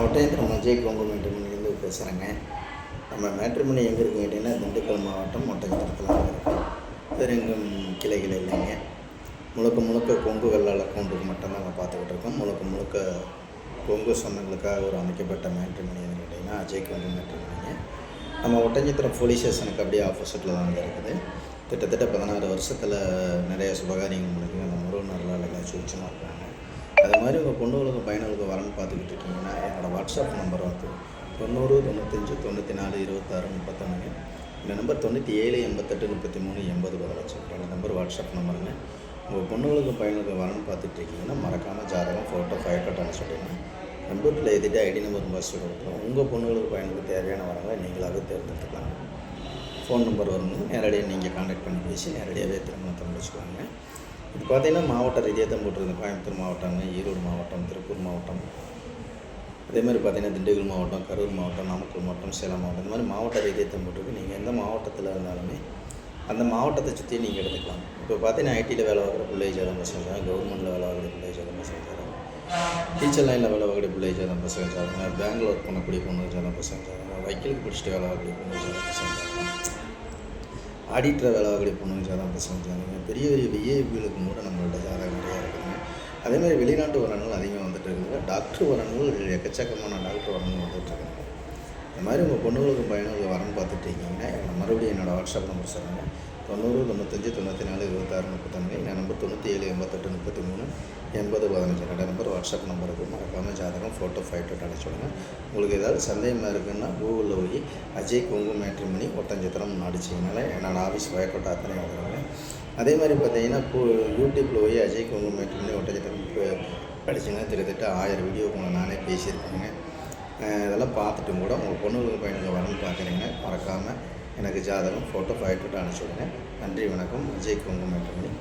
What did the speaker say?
ஒட்டயபுரம் அஜய் கொங்கு மேட்ரிமோனிலேருந்து பேசுகிறேங்க. நம்ம மேட்ரிமோனி எங்கே இருக்குன்னு கேட்டிங்கன்னா, திண்டுக்கல் மாவட்டம் ஒட்டஞ்சத்திரத்தில் இருக்குது. வேறு எங்கும் கிளைகள் இல்லைங்க. முழுக்க கொங்கு வெள்ளாளர் கவுண்டருக்கு மட்டும்தான் நாங்கள் பார்த்துக்கிட்டு இருக்கோம். முழுக்க கொங்கு சொந்தங்களுக்காக ஒரு அமைக்கப்பட்ட மேட்ரிமோனி எதுன்னு கேட்டிங்கன்னா அஜய் கொங்கு மேட்ரிமோனிங்க. நம்ம ஒட்டஞ்சத்திரம் போலீஸ் ஸ்டேஷனுக்கு அப்படியே ஆப்போசிட்டில் தான் இருக்குது. கிட்டத்தட்ட 16 வருஷத்தில் நிறைய சுபகாரியங்கள் முடிஞ்சு அந்த முருகனர்களால் எல்லாம் சூட்சமாக இருக்காங்க. அது மாதிரி உங்கள் பொண்ணுகளுக்கு பையனுக்கு வரன்னு பார்த்துக்கிட்டு இருக்கீங்கன்னா என்னோடய வாட்ஸ்அப் நம்பர் வந்து 90 95 94 26 31. இந்த நம்பர் 97 88 33 80 பதில் இந்த நம்பர் வாட்ஸ்அப் நம்பருங்க. உங்கள் பொண்ணுகளுக்கு பையனுக்கு வரன்னு பார்த்துட்டு இருக்கீங்கன்னா மறக்காமல் ஜாதகம் ஃபோட்டோ ஃபைல் கட்டான்னு சொல்லிங்கன்னா கம்ப்யூட்டரில் எழுதிட்டு ஐடி நம்பர் பஸ்ஸோட கொடுத்துருவோம். உங்கள் பொண்ணுகளுக்கு பையனுக்கு தேவையான வரங்களை நீங்களாகவே தேர்ந்தெடுத்துக்கலாம். ஃபோன் நம்பர் வருங்க. நேரடியாக நீங்கள் கான்டாக்ட் பண்ணி பேசி நேரடியாகவே திருமணத்தை முடிச்சுக்குவாங்க. இது பார்த்திங்கன்னா மாவட்ட ரீதியாக தான் போட்டிருக்கு. கோயம்புத்தூர் மாவட்டங்க, ஈரோடு மாவட்டம், திருப்பூர் மாவட்டம், அதே மாதிரி பார்த்திங்கன்னா திண்டுக்கல் மாவட்டம், கரூர் மாவட்டம், நாமக்கல் மாவட்டம், சேலம் மாவட்டம், இந்த மாதிரி மாவட்ட ரீதியாக தான் போட்டிருக்கு. நீங்கள் எந்த மாவட்டத்தில் இருந்தாலுமே அந்த மாவட்டத்தை சுற்றி நீங்கள் எடுத்துக்கலாம். இப்போ பார்த்தீங்கன்னா ஐடியில் வேலை பார்க்குற பிள்ளை ஜாதகம் பசங்க, கவர்மெண்ட்டில் வேலை பார்க்குற பிள்ளை ஜாதகம் பசங்க, டீச்சர் லைனில் வேலை பார்க்குற பிள்ளை ஜாதகம் பசங்க ஜாதகம், பேங்கில் ஒர்க் பண்ணக்கூடிய பொண்ணு ஜாதகம் பசங்க ஜாதகம், வக்கீலுக்கு படிச்சுட்டு வேலை பார்க்கக்கூடிய பொண்ணு ஜாதகம் பசங்க ஜாதகம், ஆடிட்டர் வேலை பார்க்கக்கூடிய பொண்ணு ஜாதகம் பசங்க ஜாதகம், பெரிய விஐபிகளுக்கு கூட நம்மளோட ஜாதகம் நிறையா இருக்குதுங்க. அதேமாதிரி வெளிநாட்டு வரன்கள் அதிகமாக வந்துட்டு இருக்குதுங்க. டாக்டர் வரன்கள் எக்கச்சக்கமான டாக்டர் வரன்கள் வந்துட்டுருக்காங்க. இந்த மாதிரி உங்கள் பொண்ணுகளுக்கு பையனுக்கு வரன்னு பார்த்துட்டு இருக்கீங்கன்னா மறுபடியும் என்னோடய வாட்ஸ்அப் நம்பர் சொல்லுங்கள். 90 95 94 26 31. என் நம்பர் 97 88 33 80 15. என்னோட நம்பர் வாட்ஸ்அப் நம்பருக்கு மறக்காமல் ஜாதகம் ஃபோட்டோ ஃபைட்டோ அனுப்பிச்சுடுங்க. உங்களுக்கு ஏதாவது சந்தேகமாக இருக்குன்னா கூகுளில் போய் அஜய் கொங்கு மேட்ரிமோனி ஒட்டஞ்சத்திரம் அடிச்சிங்கனால என்னோடய ஆஃபீஸ் வயக்கோட்டை அத்தனை வந்துடுங்க. அதே மாதிரி பார்த்தீங்கன்னா யூடியூப்பில் போய் அஜய் கொங்கு மேட்ரிமோனி ஒட்டஞ்சத்திரம் படிச்சிங்கன்னா கிட்டத்தட்ட 1000 வீடியோக்கு நானே பேசியிருக்கேங்க. இதெல்லாம் பார்த்துட்டும் கூட உங்கள் பொண்ணுங்களுக்கு பையனுக்கு வரணும்னு பார்க்குறீங்கன்னா மறக்காமல் எனக்கு ஜாதகம் ஃபோட்டோ ஃபைட்டோ அனுப்பிச்சுடுங்க. நன்றி, வணக்கம். அஜய் கொங்கு மேட்ரிமோனி.